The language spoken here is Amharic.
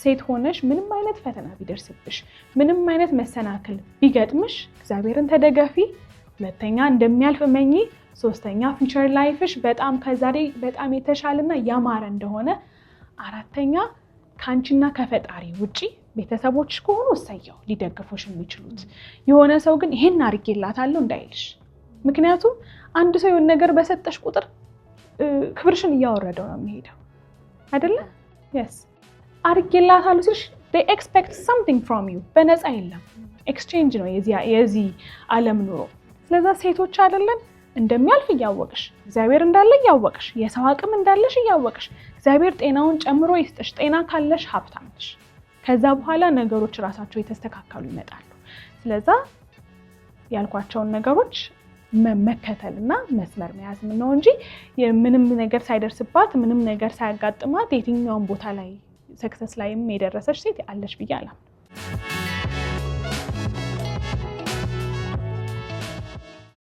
ሴት ሆነሽ ምንም አይነት ፈተና ቢደርስብሽ ምንም አይነት መሰናክል ቢገጥምሽ እግዚአብሔርን ተደገፊ ሁለተኛ እንደሚያልፍ መኝ ሶስተኛ ፊውቸር ላይፍሽ በጣም ከዛሬ በጣም የተሻለና ያማረ እንደሆነ አራተኛ ካንቺና ከፈጣሪ ውጪ ቤተሰቦች ከሆኑ ወሰየው ሊደግፉሽ የሚችሉት የሆነ ሰው ግን ይሄን አርጌላታለሁ እንዳይልሽ ምክንያቱም አንድ ሰው የሆነ ነገር በሰጠሽ ቁጥር ክብርሽን ያወረደው ነው የሚሄደው አይደለ yes አርጌላታለሁ ሲልሽ they expect something from you በነፃ የለም ኤክስቼንጅ ነው የዚህ ዓለም ኑሮ ስለዛ ሴቶች አይደለን እንደሚያልፍ ያወቅሽ እግዚአብሔር እንዳለ ያወቅሽ የሰው አቅም እንዳለሽ ያወቅሽ እግዚአብሔር ጤናውን ጨምሮ ይስጥሽ ጤና ካለሽ ሀብታም ነሽ ከዛ በኋላ ነገሮች ራሳቸው የተስተካከሉ ይመጣሉ ስለዛ ያልኳቸውን ነገሮች መከተልና መስመር መያዝ ነው እንጂ ምንም ነገር ሳይደርስባት ምንም ነገር ሳያጋጥማት የትኛውን ቦታ ላይ ሰክሰስ ላይም የደረሰች ሴት አለሽ ብዬ አላምንም